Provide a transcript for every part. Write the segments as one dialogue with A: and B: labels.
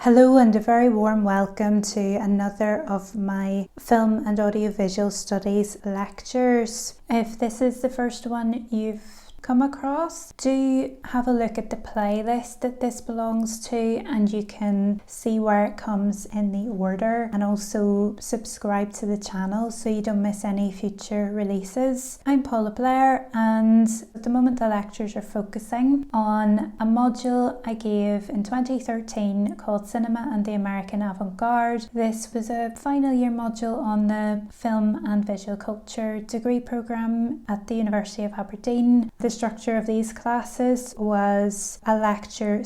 A: Hello and a very warm welcome to another of my film and audiovisual studies lectures. If this is the first one you've come across, do have a look at the playlist that this belongs to and you can see where it comes in the order, and also subscribe to the channel so you don't miss any future releases. I'm Paula Blair, and at the moment the lectures are focusing on a module I gave in 2013 called Cinema and the American Avant-garde. This was a final year module on the Film and Visual Culture degree programme at the University of Aberdeen. The structure of these classes was a lecture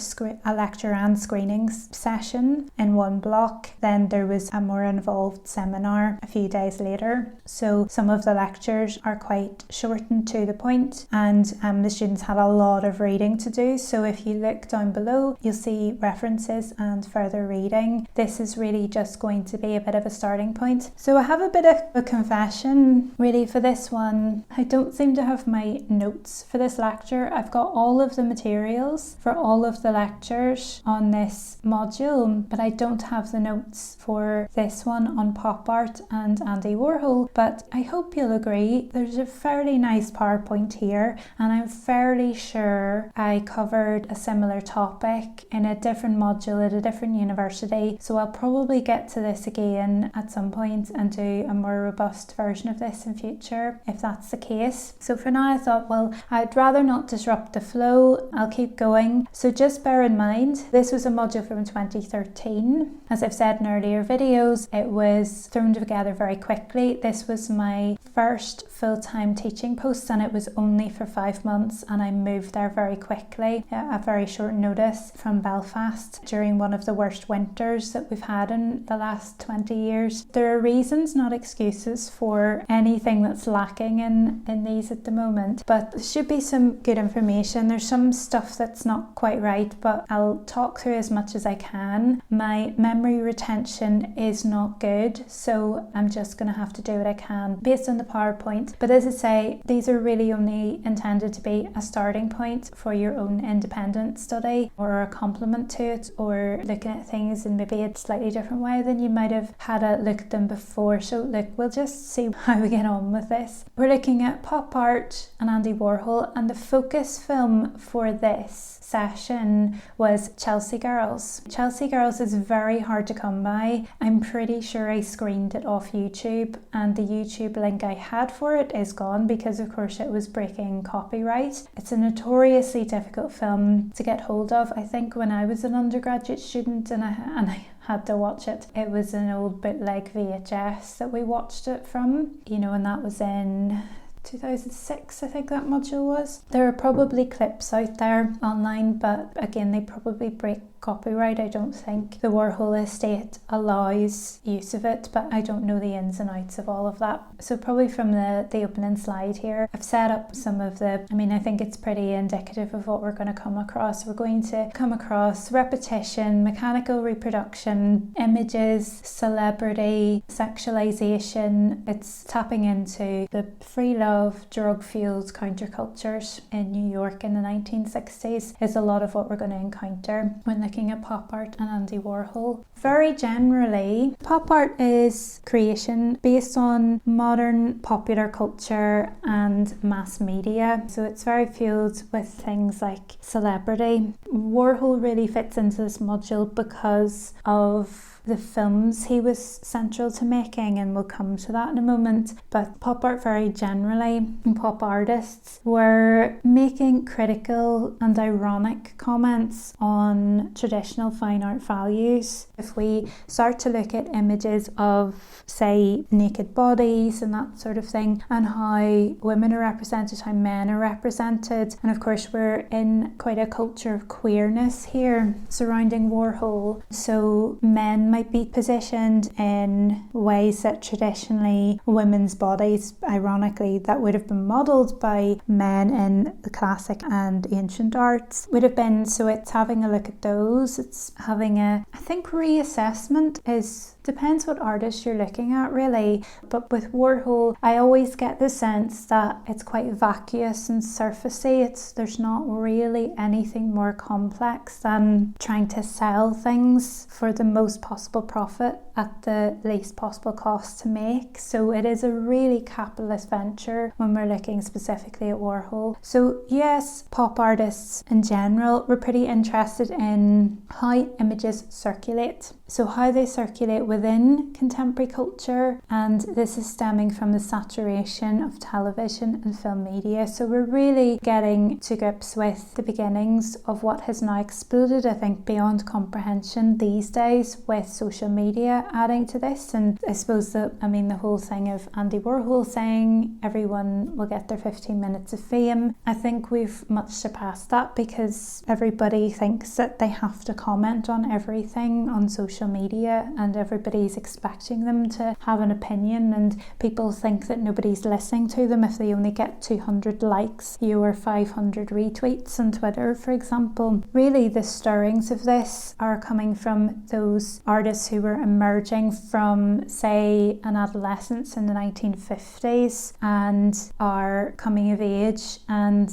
A: and screenings session in one block. Then there was a more involved seminar a few days later. So some of the lectures are quite short and to the point, and the students had a lot of reading to do. So if you look down below, you'll see references and further reading. This is really just going to be a bit of a starting point. So I have a bit of a confession really for this one. I don't seem to have my notes for this lecture. I've got all of the materials for all of the lectures on this module, but I don't have the notes for this one on pop art and Andy Warhol. But I hope you'll agree there's a fairly nice PowerPoint here, and I'm fairly sure I covered a similar topic in a different module at a different university, so I'll probably get to this again at some point and do a more robust version of this in future if that's the case. So for now I thought, well, I'd rather not disrupt the flow. I'll keep going. So just bear in mind, this was a module from 2013. As I've said in earlier videos, it was thrown together very quickly. This was my first full-time teaching post, and it was only for 5 months, and I moved there very quickly at very short notice from Belfast during one of the worst winters that we've had in the last 20 years. There are reasons, not excuses, for anything that's lacking in these at the moment, but there should be some good information. There's some stuff that's not quite right, but I'll talk through as much as I can. My memory retention is not good, so I'm just going to have to do what I can based on the PowerPoint. But as I say, these are really only intended to be a starting point for your own independent study, or a complement to it, or looking at things in maybe a slightly different way than you might have had a look at them before. So look, we'll just see how we get on with this. We're looking at pop art and Andy Warhol, and the focus film for this session was Chelsea Garrels. Chelsea Garrels is very hard to come by. I'm pretty sure I screened it off YouTube, and the YouTube link I had for it is gone because of course it was breaking copyright. It's a notoriously difficult film to get hold of. I think when I was an undergraduate student and I had to watch it, it was an old bootleg VHS that we watched it from, and that was in 2006, I think that module was. There are probably clips out there online, but again, they probably break copyright. I don't think the Warhol estate allows use of it, but I don't know the ins and outs of all of that. So probably from the opening slide here, I've set up some of I think it's pretty indicative of what we're going to come across. We're going to come across repetition, mechanical reproduction, images, celebrity, sexualization. It's tapping into the free love, drug-fueled countercultures in New York in the 1960s is a lot of what we're going to encounter when looking at pop art and Andy Warhol. Very generally, pop art is creation based on modern popular culture and mass media. So it's very fueled with things like celebrity. Warhol really fits into this module because of the films he was central to making, and we'll come to that in a moment. But pop art very generally, and pop artists were making critical and ironic comments on traditional fine art values. If we start to look at images of, say, naked bodies and that sort of thing, and how women are represented, how men are represented, and of course we're in quite a culture of queerness here surrounding Warhol, so men might be positioned in ways that traditionally women's bodies, ironically, that would have been modelled by men in the classic and ancient arts would have been. So it's having a look at those suppose it's having I think reassessment depends what artist you're looking at really, but with Warhol I always get the sense that it's quite vacuous and surfacey. There's not really anything more complex than trying to sell things for the most possible profit at the least possible cost to make. So it is a really capitalist venture when we're looking specifically at Warhol. So yes, pop artists in general were pretty interested in how images circulate. So how they circulate within contemporary culture, and this is stemming from the saturation of television and film media. So we're really getting to grips with the beginnings of what has now exploded, I think, beyond comprehension these days, with social media adding to this. And I suppose the whole thing of Andy Warhol saying everyone will get their 15 minutes of fame, I think we've much surpassed that, because everybody thinks that they have to comment on everything on social media and everybody's expecting them to have an opinion, and people think that nobody's listening to them if they only get 200 likes or 500 retweets on Twitter, for example. Really, the stirrings of this are coming from those artists who were emerging from, say, an adolescence in the 1950s and are coming of age and,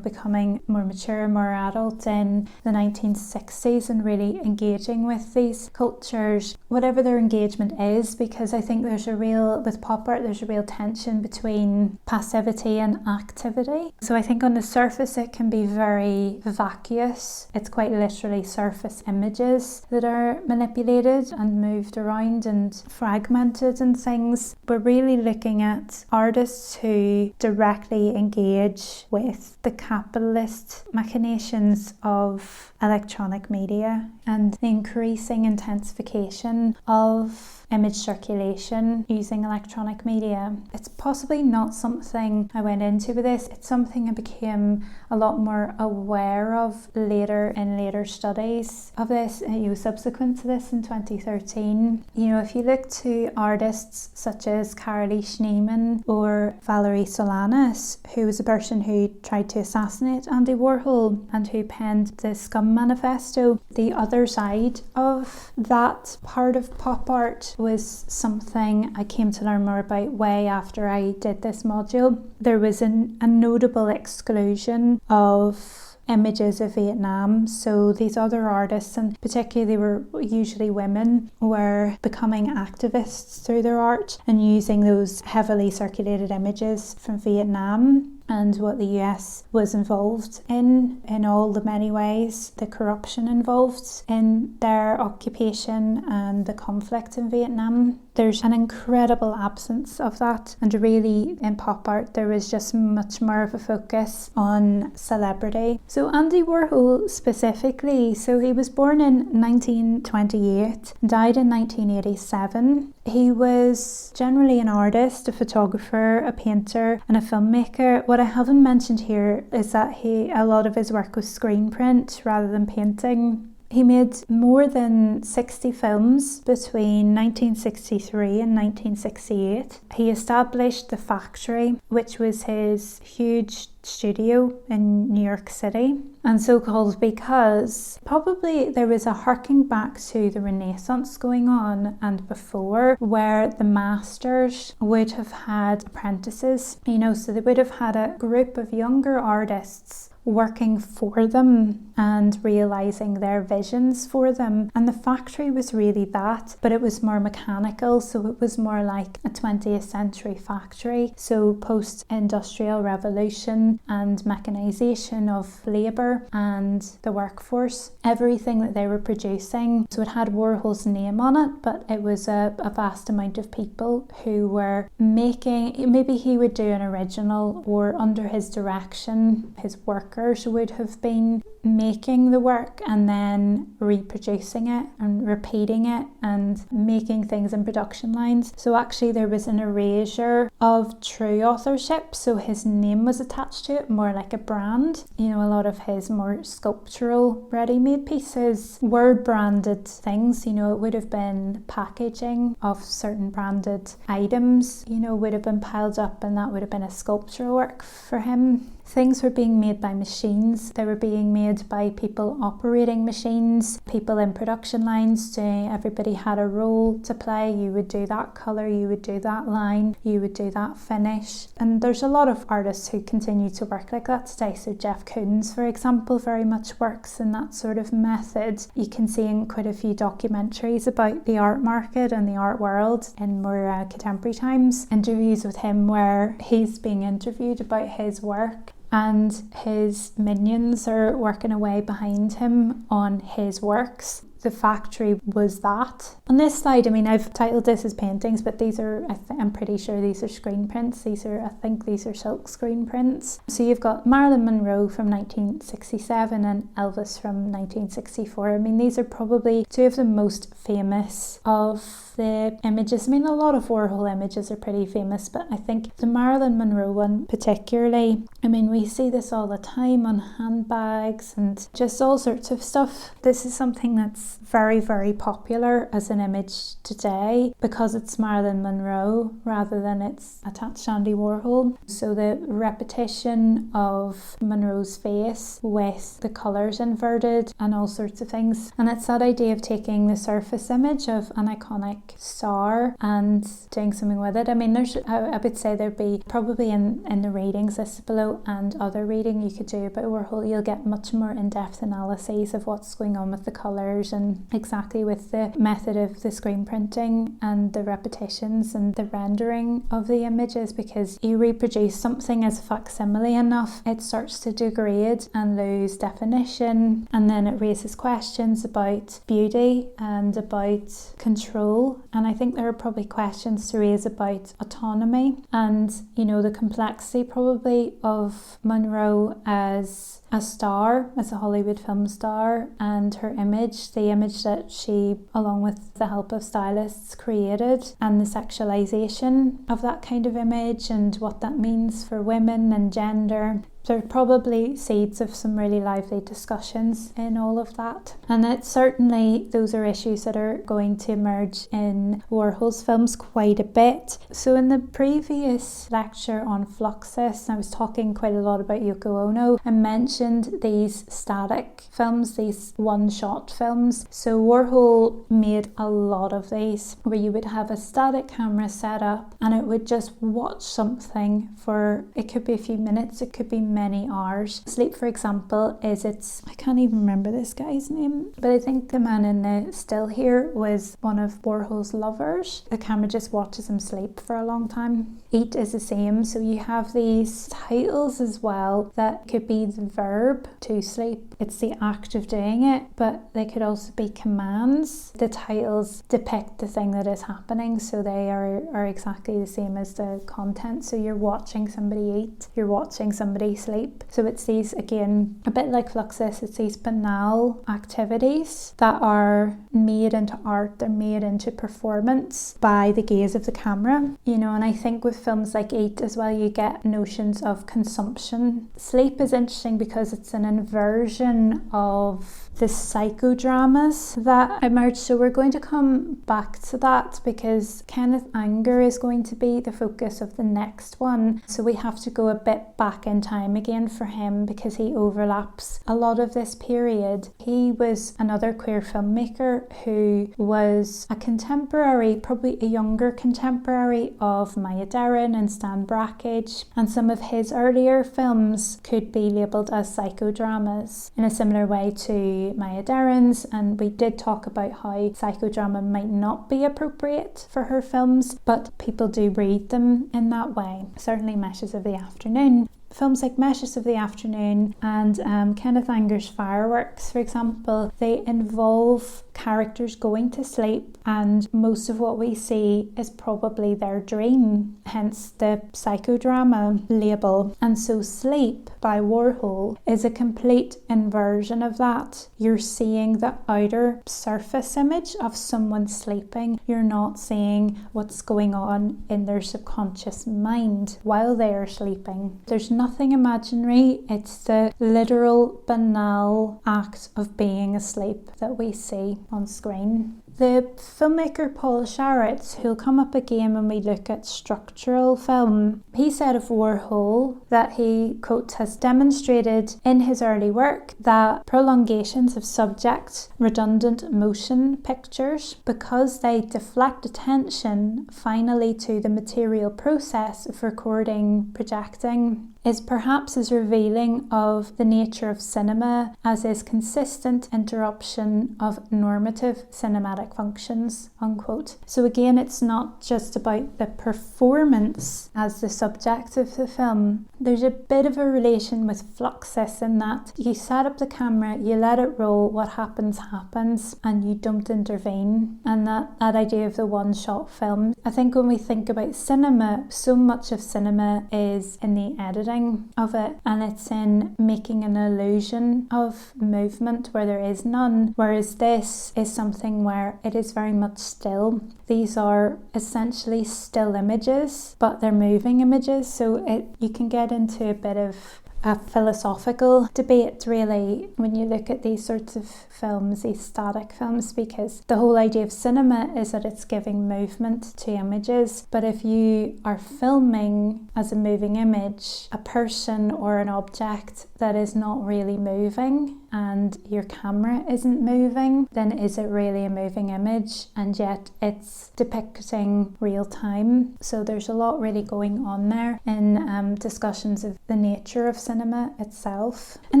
A: becoming more mature, more adult in the 1960s, and really engaging with these cultures, whatever their engagement is, because I think with pop art, there's a real tension between passivity and activity. So I think on the surface it can be very vacuous. It's quite literally surface images that are manipulated and moved around and fragmented and things. We're really looking at artists who directly engage with the capitalist machinations of electronic media and the increasing intensification of image circulation using electronic media. It's possibly not something I went into with this. It's something I became a lot more aware of in later studies of this, subsequent to this in 2013. If you look to artists such as Carolee Schneemann or Valerie Solanas, who was a person who tried to assassinate Andy Warhol and who penned the Scum Manifesto, the other side of that part of pop art was something I came to learn more about way after I did this module. There was a notable exclusion of images of Vietnam. So these other artists, and particularly they were usually women, were becoming activists through their art and using those heavily circulated images from Vietnam and what the US was involved in all the many ways, the corruption involved in their occupation and the conflict in Vietnam. There's an incredible absence of that, and really in pop art there was just much more of a focus on celebrity. So Andy Warhol specifically, so he was born in 1928, died in 1987. He was generally an artist, a photographer, a painter and a filmmaker. What I haven't mentioned here is that a lot of his work was screen print rather than painting. He made more than 60 films between 1963 and 1968. He established the Factory, which was his huge studio in New York City, and so called because probably there was a harking back to the Renaissance going on and before, where the masters would have had apprentices, so they would have had a group of younger artists working for them and realizing their visions for them. And the Factory was really that, but it was more mechanical, so it was more like a 20th century factory. So post-industrial revolution and mechanization of labour and the workforce, everything that they were producing, so it had Warhol's name on it, but it was a vast amount of people who were making, maybe he would do an original, or under his direction his workers would have been making the work and then reproducing it and repeating it and making things in production lines. So actually there was an erasure of true authorship, so his name was attached to it more like a brand. A lot of his more sculptural ready-made pieces were branded things. It would have been packaging of certain branded items, would have been piled up, and that would have been a sculptural work for him. things were being made by machines. They were being made by people operating machines, people in production lines doing, everybody had a role to play. You would do that colour, you would do that line, you would do that finish. And there's a lot of artists who continue to work like that today. So Jeff Koons, for example, very much works in that sort of method. You can see in quite a few documentaries about the art market and the art world in more contemporary times, interviews with him where he's being interviewed about his work and his minions are working away behind him on his works. The factory was that. On this slide, I mean, I've titled this as paintings, but these are, I'm pretty sure these are screen prints. I think these are silk screen prints. So you've got Marilyn Monroe from 1967 and Elvis from 1964. I mean, these are probably two of the most famous of the images. I mean, a lot of Warhol images are pretty famous, but I think the Marilyn Monroe one particularly, I mean, we see this all the time on handbags and just all sorts of stuff. This is something that's very, very popular as an image today because it's Marilyn Monroe rather than it's attached to Andy Warhol. So the repetition of Monroe's face with the colours inverted and all sorts of things. And it's that idea of taking the surface image of an iconic star and doing something with it. I mean, I would say there'd be probably in the readings listed below and other reading you could do about Warhol, you'll get much more in-depth analyses of what's going on with the colours and exactly with the method of the screen printing and the repetitions and the rendering of the images, because you reproduce something as a facsimile enough, it starts to degrade and lose definition, and then it raises questions about beauty and about control. And I think there are probably questions to raise about autonomy and, you know, the complexity probably of Monroe as a star, as a Hollywood film star, and her image, the image that she, along with the help of stylists, created, and the sexualization of that kind of image and what that means for women and gender. There are probably seeds of some really lively discussions in all of that. And that certainly those are issues that are going to emerge in Warhol's films quite a bit. So in the previous lecture on Fluxus, I was talking quite a lot about Yoko Ono. I mentioned these static films, these one-shot films. So Warhol made a lot of these where you would have a static camera set up and it would just watch something for, it could be a few minutes, it could be many hours. Sleep, for example, I can't even remember this guy's name, but I think the man in the still here was one of Warhol's lovers. The camera just watches him sleep for a long time. Eat is the same, so you have these titles as well that could be the verb to sleep. It's the act of doing it, but they could also be commands. The titles depict the thing that is happening, so they are exactly the same as the content. So you're watching somebody eat, you're watching somebody sleep. So it's these, again, a bit like Fluxus, it's these banal activities that are made into art, they're made into performance by the gaze of the camera, you know. And I think with films like Eat as well, you get notions of consumption. Sleep is interesting because it's an inversion of the psychodramas that emerge. So we're going to come back to that because Kenneth Anger is going to be the focus of the next one. So we have to go a bit back in time again for him because he overlaps a lot of this period. He was another queer filmmaker who was a contemporary, probably a younger contemporary of Maya Deren and Stan Brakhage, and some of his earlier films could be labelled as psychodramas in a similar way to Maya Deren's, and we did talk about how psychodrama might not be appropriate for her films, but people do read them in that way. Certainly Meshes of the Afternoon. Films like Meshes of the Afternoon and Kenneth Anger's Fireworks, for example, they involve characters going to sleep, and most of what we see is probably their dream, hence the psychodrama label. And so Sleep by Warhol is a complete inversion of that. You're seeing the outer surface image of someone sleeping. You're not seeing what's going on in their subconscious mind while they are sleeping. There's nothing imaginary, it's the literal banal act of being asleep that we see on screen. The filmmaker Paul Sharratt, who'll come up again when we look at structural film, he said of Warhol that he, quote, has demonstrated in his early work that prolongations of subject, redundant motion pictures, because they deflect attention finally to the material process of recording, projecting, is perhaps as revealing of the nature of cinema as is consistent interruption of normative cinematic functions, unquote. So again, it's not just about the performance as the subject of the film. There's a bit of a relation with Fluxus in that you set up the camera, you let it roll, what happens happens, and you don't intervene. And that idea of the one-shot film. I think when we think about cinema, so much of cinema is in the editing of it, and it's in making an illusion of movement where there is none, whereas this is something where it is very much still. These are essentially still images, but they're moving images, so you can get into a bit of a philosophical debate really when you look at these sorts of films, these static films, because the whole idea of cinema is that it's giving movement to images. But if you are filming as a moving image a person or an object that is not really moving, and your camera isn't moving, then is it really a moving image? And yet it's depicting real time. So there's a lot really going on there in discussions of the nature of cinema itself. In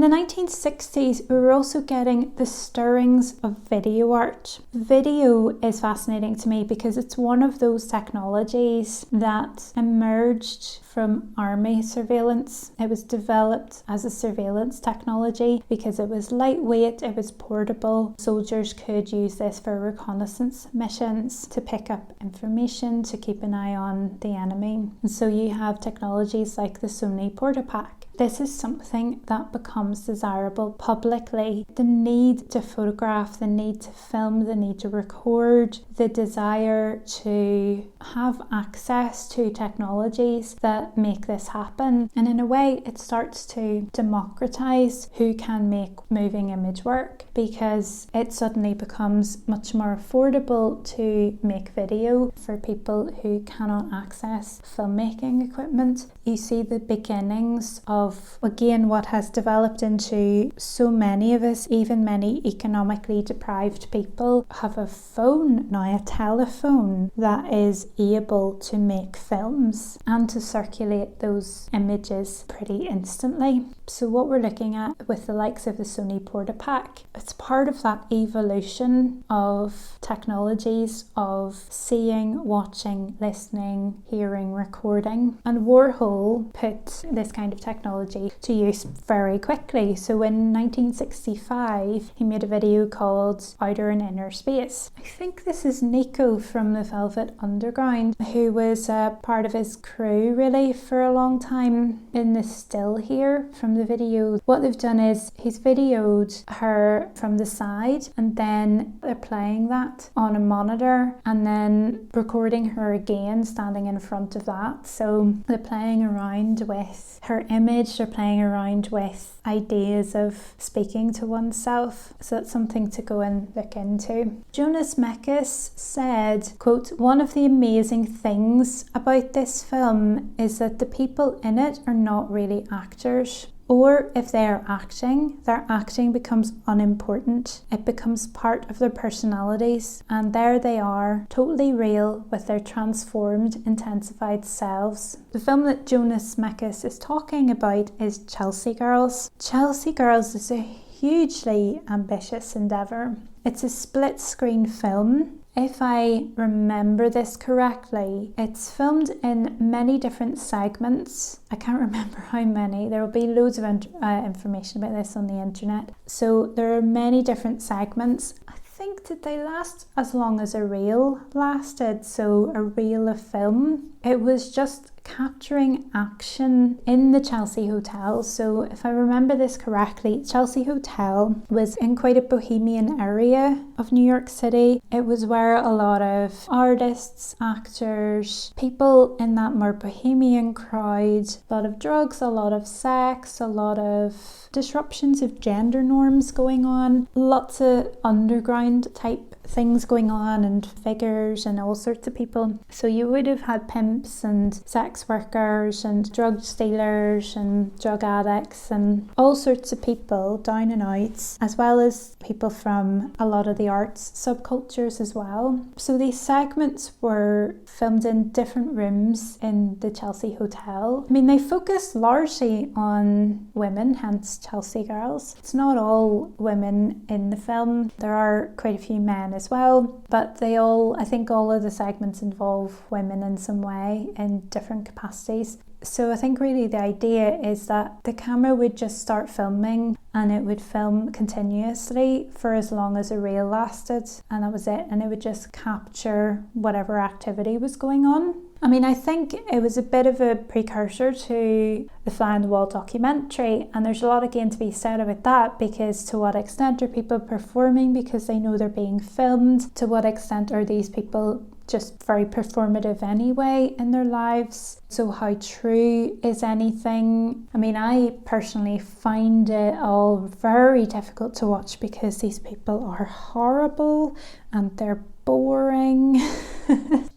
A: the 1960s, we were also getting the stirrings of video art. Video is fascinating to me because it's one of those technologies that emerged from army surveillance. It was developed as a surveillance technology because it was lightweight, it was portable. Soldiers could use this for reconnaissance missions to pick up information, to keep an eye on the enemy. And so you have technologies like the Sony Portapak. This is something that becomes desirable publicly. The need to photograph, the need to film, the need to record, the desire to have access to technologies that make this happen. And in a way, it starts to democratize who can make moving image work, because it suddenly becomes much more affordable to make video for people who cannot access filmmaking equipment. You see the beginnings of, again, what has developed into so many of us, even many economically deprived people, have a phone now, a telephone that is able to make films and to circulate those images pretty instantly. So what we're looking at with the likes of the Sony Portapak, it's part of that evolution of technologies of seeing, watching, listening, hearing, recording. And Warhol put this kind of technology to use very quickly. So in 1965, he made a video called Outer and Inner Space. I think this is Nico from the Velvet Underground, who was part of his crew really for a long time in the still here from the video. What they've done is he's videoed her from the side, and then they're playing that on a monitor and then recording her again standing in front of that. So they're playing around with her image, they're playing around with ideas of speaking to oneself. So that's something to go and look into. Jonas Mekas said, quote, "One of the amazing things about this film is that the people in it are not really actors. Or if they are acting, their acting becomes unimportant. It becomes part of their personalities, and there they are, totally real with their transformed, intensified selves." The film that Jonas Mekas is talking about is Chelsea Girls. Chelsea Girls is a hugely ambitious endeavour. It's a split-screen film. If I remember this correctly, it's filmed in many different segments. I can't remember how many. There will be loads of information about this on the internet. So there are many different segments. I think that they last as long as a reel lasted, so a reel of film. It was just capturing action in the Chelsea Hotel. So if I remember this correctly, Chelsea Hotel was in quite a bohemian area of New York City. It was where a lot of artists, actors, people in that more bohemian crowd, a lot of drugs, a lot of sex, a lot of disruptions of gender norms going on, lots of underground type things going on and figures and all sorts of people. So you would have had pimps and sex workers and drug stealers and drug addicts and all sorts of people down and out, as well as people from a lot of the arts subcultures as well. So these segments were filmed in different rooms in the Chelsea Hotel. I mean, they focused largely on women, hence Chelsea Garrels. It's not all women in the film. There are quite a few men as well, but I think all of the segments involve women in some way in different capacities. So I think really the idea is that the camera would just start filming and it would film continuously for as long as a reel lasted, and that was it, and it would just capture whatever activity was going on. I mean, I think it was a bit of a precursor to the Fly on the Wall documentary, and there's a lot again to be said about that, because to what extent are people performing because they know they're being filmed? To what extent are these people just very performative anyway in their lives? So how true is anything? I mean, I personally find it all very difficult to watch because these people are horrible and they're boring.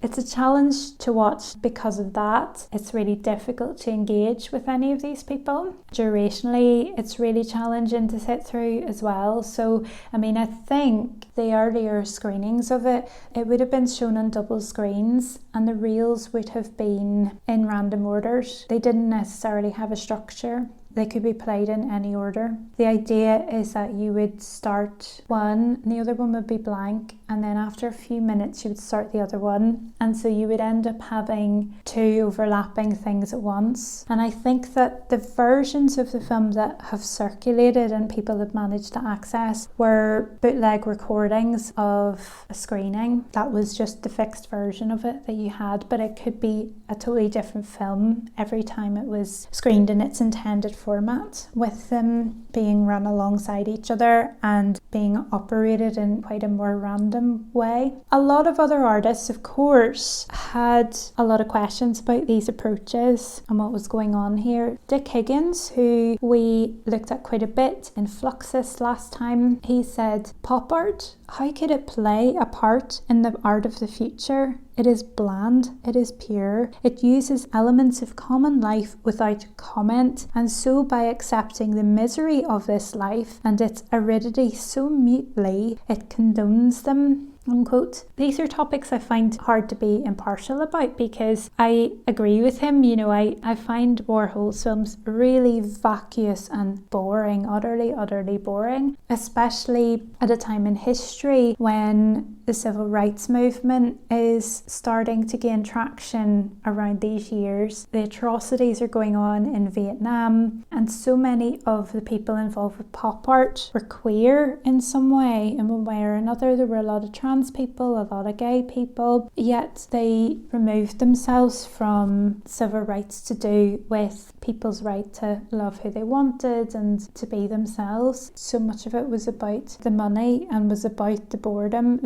A: It's a challenge to watch because of that. It's really difficult to engage with any of these people. Durationally, it's really challenging to sit through as well. So, I mean, I think the earlier screenings of it would have been shown on double screens, and the reels would have been in random orders. They didn't necessarily have a structure. They could be played in any order. The idea is that you would start one, and the other one would be blank, and then after a few minutes you would start the other one, and so you would end up having two overlapping things at once. And I think that the versions of the film that have circulated and people have managed to access were bootleg recordings of a screening. That was just the fixed version of it that you had, but it could be a totally different film every time it was screened in its intended format, with them being run alongside each other and being operated in quite a more random way. A lot of other artists, of course, had a lot of questions about these approaches and what was going on here. Dick Higgins, who we looked at quite a bit in Fluxus last time, he said, "Pop art, how could it play a part in the art of the future? It is bland, it is pure, it uses elements of common life without comment, and so by accepting the misery of this life and its aridity so mutely, it condones them." Unquote. These are topics I find hard to be impartial about, because I agree with him. You know, I find Warhol's films really vacuous and boring, utterly boring, especially at a time in history when the civil rights movement is starting to gain traction around these years. The atrocities are going on in Vietnam, and so many of the people involved with pop art were queer in some way, in one way or another. There were a lot of trans people, a lot of gay people, yet they removed themselves from civil rights to do with people's right to love who they wanted and to be themselves. So much of it was about the money and was about the boredom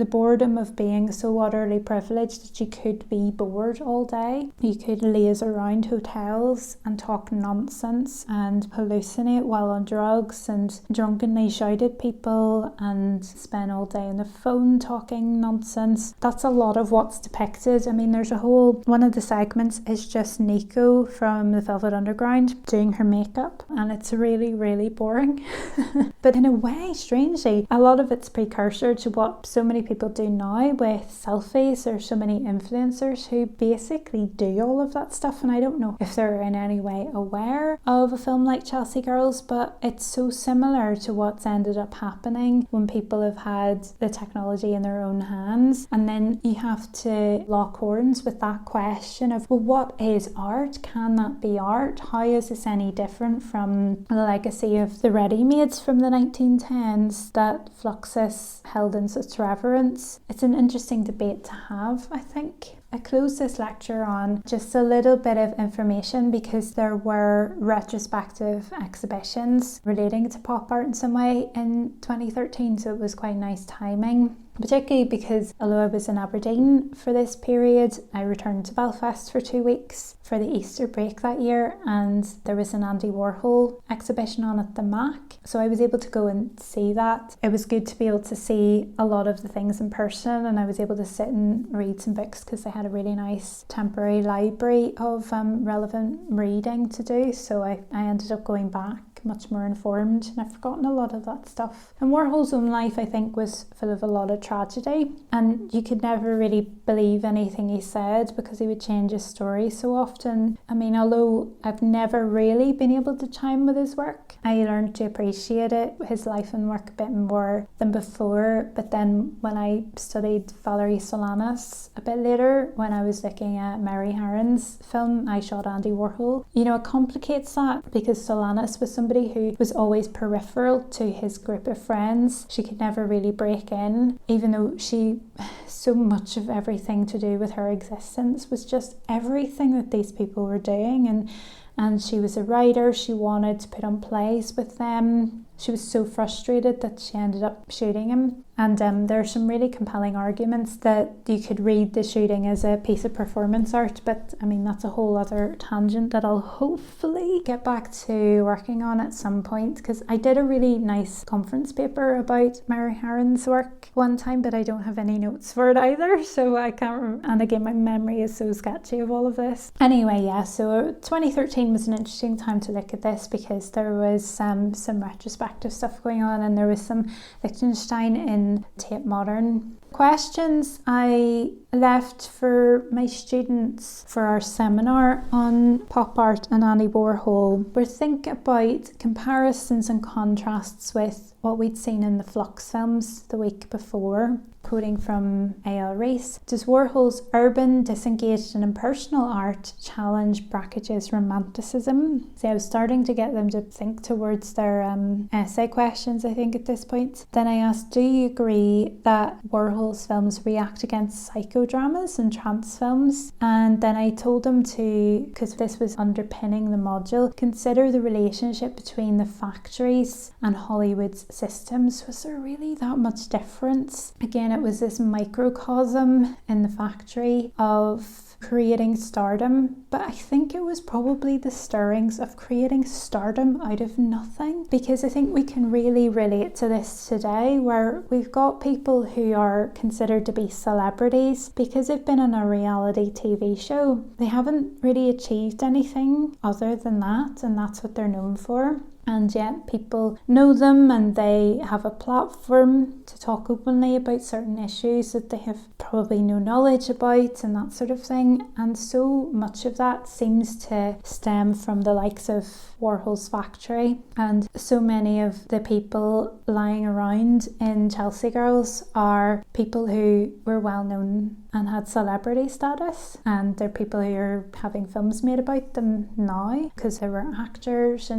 A: of being so utterly privileged that you could be bored all day. You could laze around hotels and talk nonsense and hallucinate while on drugs and drunkenly shout at people and spend all day on the phone talking nonsense. That's a lot of what's depicted. I mean, there's one of the segments is just Nico from the Velvet Underground doing her makeup, and it's really, really boring. But in a way, strangely, a lot of it's precursor to what so many people do now with selfies. There's so many influencers who basically do all of that stuff, and I don't know if they're in any way aware of a film like Chelsea Garrels, but it's so similar to what's ended up happening when people have had the technology in their own hands, and then you have to lock horns with that question of, well, what is art? Can that be art? How is this any different from the legacy of the ready-mades from the 1910s that Fluxus held in such reverence? It's an interesting debate to have, I think. I closed this lecture on just a little bit of information because there were retrospective exhibitions relating to pop art in some way in 2013, so it was quite nice timing. Particularly because although I was in Aberdeen for this period, I returned to Belfast for 2 weeks for the Easter break that year, and there was an Andy Warhol exhibition on at the Mac, so I was able to go and see that. It was good to be able to see a lot of the things in person, and I was able to sit and read some books because they had a really nice temporary library of relevant reading to do, so I ended up going back much more informed, and I've forgotten a lot of that stuff. And Warhol's own life, I think, was full of a lot of tragedy, and you could never really believe anything he said because he would change his story so often. I mean, although I've never really been able to chime with his work, I learned to appreciate his life and work a bit more than before. But then when I studied Valerie Solanas a bit later, when I was looking at Mary Harron's film I Shot Andy Warhol, it complicates that because Solanas was somebody who was always peripheral to his group of friends. She could never really break in, even though so much of everything to do with her existence was just everything that these people were doing, and she was a writer. She wanted to put on plays with them. She was so frustrated that she ended up shooting him. And there are some really compelling arguments that you could read the shooting as a piece of performance art, but I mean, that's a whole other tangent that I'll hopefully get back to working on at some point, because I did a really nice conference paper about Mary Harron's work one time, but I don't have any notes for it either, so I can't remember. And again, my memory is so sketchy of all of this. Anyway, yeah, so 2013 was an interesting time to look at this because there was some retrospective stuff going on, and there was some Liechtenstein in Tate Modern. Questions I left for my students for our seminar on pop art and Andy Warhol were think about comparisons and contrasts with what we'd seen in the Flux films the week before. Quoting from A.L. Rees, does Warhol's urban, disengaged and impersonal art challenge Brackage's romanticism? See, I was starting to get them to think towards their essay questions, I think, at this point. Then I asked, do you agree that Warhol's films react against psychodramas and trance films? And then I told them to, because this was underpinning the module, consider the relationship between the factories and Hollywood's systems. Was there really that much difference? Again, it was this microcosm in the factory of creating stardom, but I think it was probably the stirrings of creating stardom out of nothing, because I think we can really relate to this today, where we've got people who are considered to be celebrities because they've been on a reality TV show. They haven't really achieved anything other than that, and that's what they're known for. And yet people know them and they have a platform to talk openly about certain issues that they have probably no knowledge about and that sort of thing. And so much of that seems to stem from the likes of Warhol's factory. And so many of the people lying around in Chelsea Garrels are people who were well known and had celebrity status, and they're people who are having films made about them now because they were actors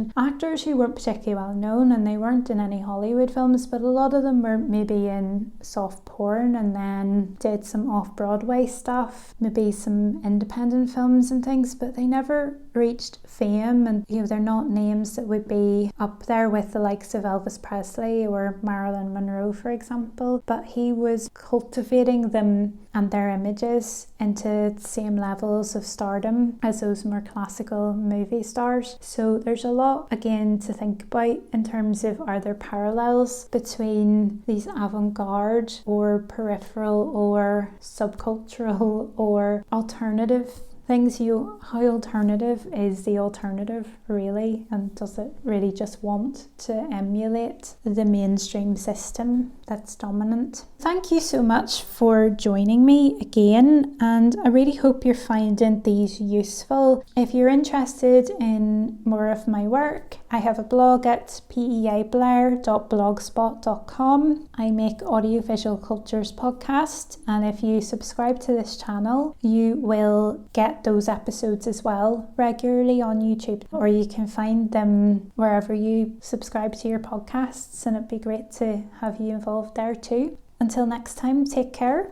A: who weren't particularly well known, and they weren't in any Hollywood films, but a lot of them were maybe in soft porn and then did some off-Broadway stuff, maybe some independent films and things, but they never reached fame, and they're not names that would be up there with the likes of Elvis Presley or Marilyn Monroe, for example, but he was cultivating them and their images into the same levels of stardom as those more classical movie stars. So there's a lot again to think about in terms of, are there parallels between these avant-garde or peripheral or subcultural or alternative things? How alternative is the alternative really, and does it really just want to emulate the mainstream system that's dominant? Thank you so much for joining me again, and I really hope you're finding these useful. If you're interested in more of my work, I have a blog at peiblair.blogspot.com. I make Audiovisual Cultures podcast, and if you subscribe to this channel, you will get those episodes as well regularly on YouTube, or you can find them wherever you subscribe to your podcasts, and it'd be great to have you involved there too. Until next time, take care.